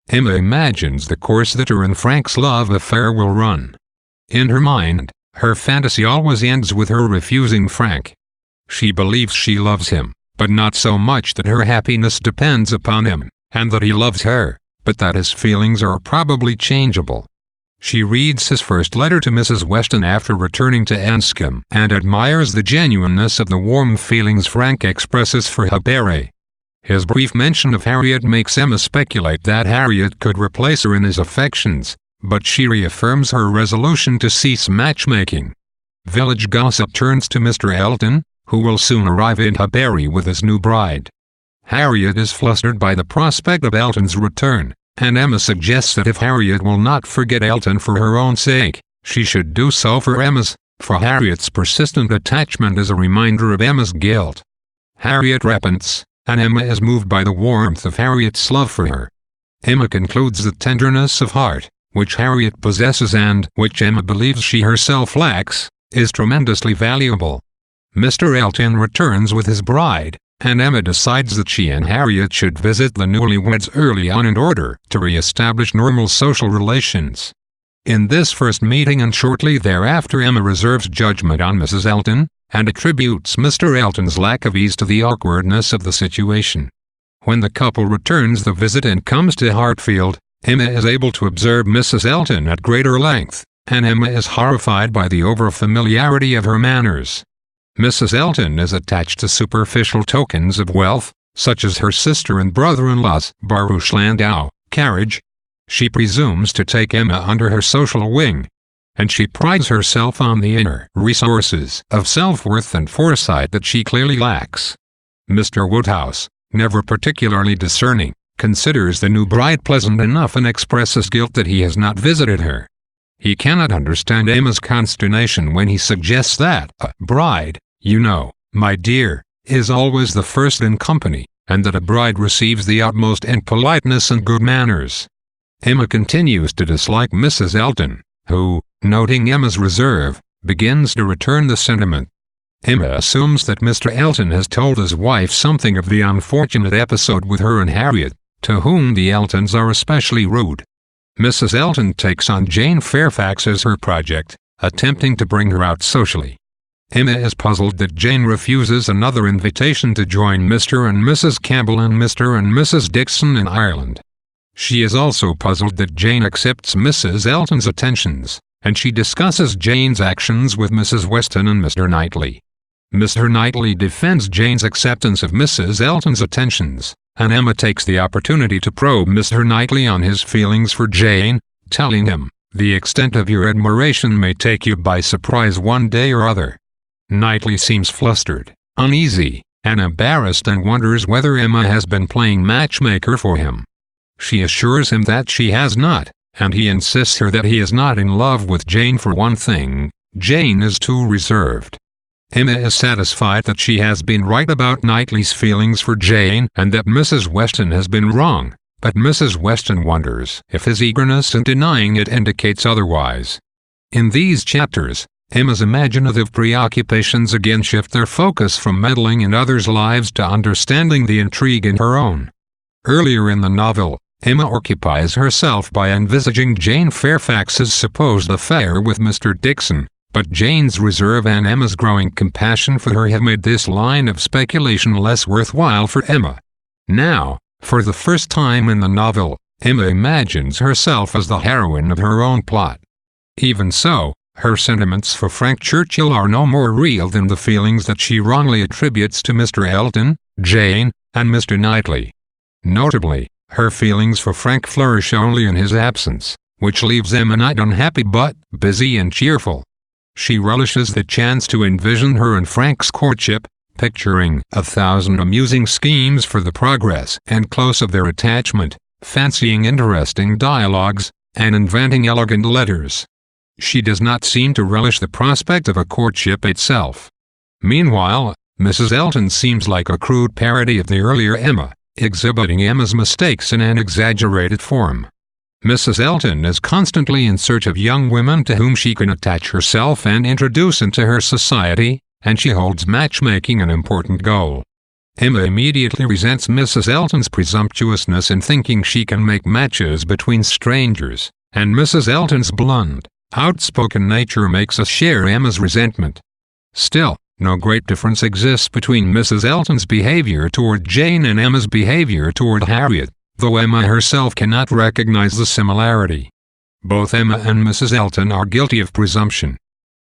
Emma imagines the course that her and Frank's love affair will run. In her mind, her fantasy always ends with her refusing Frank. She believes she loves him, but not so much that her happiness depends upon him, and that he loves her, but that his feelings are probably changeable. She reads his first letter to Mrs. Weston after returning to Anscombe and admires the genuineness of the warm feelings Frank expresses for Habere. His brief mention of Harriet makes Emma speculate that Harriet could replace her in his affections, but she reaffirms her resolution to cease matchmaking. Village gossip turns to Mr. Elton, who will soon arrive in Habere with his new bride. Harriet is flustered by the prospect of Elton's return, and Emma suggests that if Harriet will not forget Elton for her own sake, she should do so for Emma's, for Harriet's persistent attachment is a reminder of Emma's guilt. Harriet repents, and Emma is moved by the warmth of Harriet's love for her. Emma concludes that tenderness of heart, which Harriet possesses and which Emma believes she herself lacks, is tremendously valuable. Mr. Elton returns with his bride, and Emma decides that she and Harriet should visit the newlyweds early on in order to re-establish normal social relations. In this first meeting and shortly thereafter, Emma reserves judgment on Mrs. Elton, and attributes Mr. Elton's lack of ease to the awkwardness of the situation. When the couple returns the visit and comes to Hartfield, Emma is able to observe Mrs. Elton at greater length, and Emma is horrified by the over-familiarity of her manners. Mrs. Elton is attached to superficial tokens of wealth, such as her sister and brother-in-law's barouche landau carriage. She presumes to take Emma under her social wing, and she prides herself on the inner resources of self-worth and foresight that she clearly lacks. Mr. Woodhouse, never particularly discerning, considers the new bride pleasant enough and expresses guilt that he has not visited her. He cannot understand Emma's consternation when he suggests that a bride, you know, my dear, is always the first in company, and that a bride receives the utmost in politeness and good manners. Emma continues to dislike Mrs. Elton, who, noting Emma's reserve, begins to return the sentiment. Emma assumes that Mr. Elton has told his wife something of the unfortunate episode with her and Harriet, to whom the Eltons are especially rude. Mrs. Elton takes on Jane Fairfax as her project, attempting to bring her out socially. Emma is puzzled that Jane refuses another invitation to join Mr. and Mrs. Campbell and Mr. and Mrs. Dixon in Ireland. She is also puzzled that Jane accepts Mrs. Elton's attentions, and she discusses Jane's actions with Mrs. Weston and Mr. Knightley. Mr. Knightley defends Jane's acceptance of Mrs. Elton's attentions, and Emma takes the opportunity to probe Mr. Knightley on his feelings for Jane, telling him, "The extent of your admiration may take you by surprise one day or other." Knightley seems flustered, uneasy, and embarrassed and wonders whether Emma has been playing matchmaker for him. She assures him that she has not, and he insists her that he is not in love with Jane. For one thing, Jane is too reserved. Emma is satisfied that she has been right about Knightley's feelings for Jane and that Mrs. Weston has been wrong, but Mrs. Weston wonders if his eagerness in denying it indicates otherwise. In these chapters, Emma's imaginative preoccupations again shift their focus from meddling in others' lives to understanding the intrigue in her own. Earlier in the novel, Emma occupies herself by envisaging Jane Fairfax's supposed affair with Mr. Dixon, but Jane's reserve and Emma's growing compassion for her have made this line of speculation less worthwhile for Emma. Now, for the first time in the novel, Emma imagines herself as the heroine of her own plot. Even so, her sentiments for Frank Churchill are no more real than the feelings that she wrongly attributes to Mr. Elton, Jane, and Mr. Knightley. Notably, her feelings for Frank flourish only in his absence, which leaves Emma not unhappy but busy and cheerful. She relishes the chance to envision her and Frank's courtship, picturing 1,000 amusing schemes for the progress and close of their attachment, fancying interesting dialogues, and inventing elegant letters. She does not seem to relish the prospect of a courtship itself. Meanwhile, Mrs. Elton seems like a crude parody of the earlier Emma, exhibiting Emma's mistakes in an exaggerated form. Mrs. Elton is constantly in search of young women to whom she can attach herself and introduce into her society, and she holds matchmaking an important goal. Emma immediately resents Mrs. Elton's presumptuousness in thinking she can make matches between strangers, and Mrs. Elton's blunt, outspoken nature makes us share Emma's resentment. Still, no great difference exists between Mrs. Elton's behavior toward Jane and Emma's behavior toward Harriet, though Emma herself cannot recognize the similarity. Both Emma and Mrs. Elton are guilty of presumption,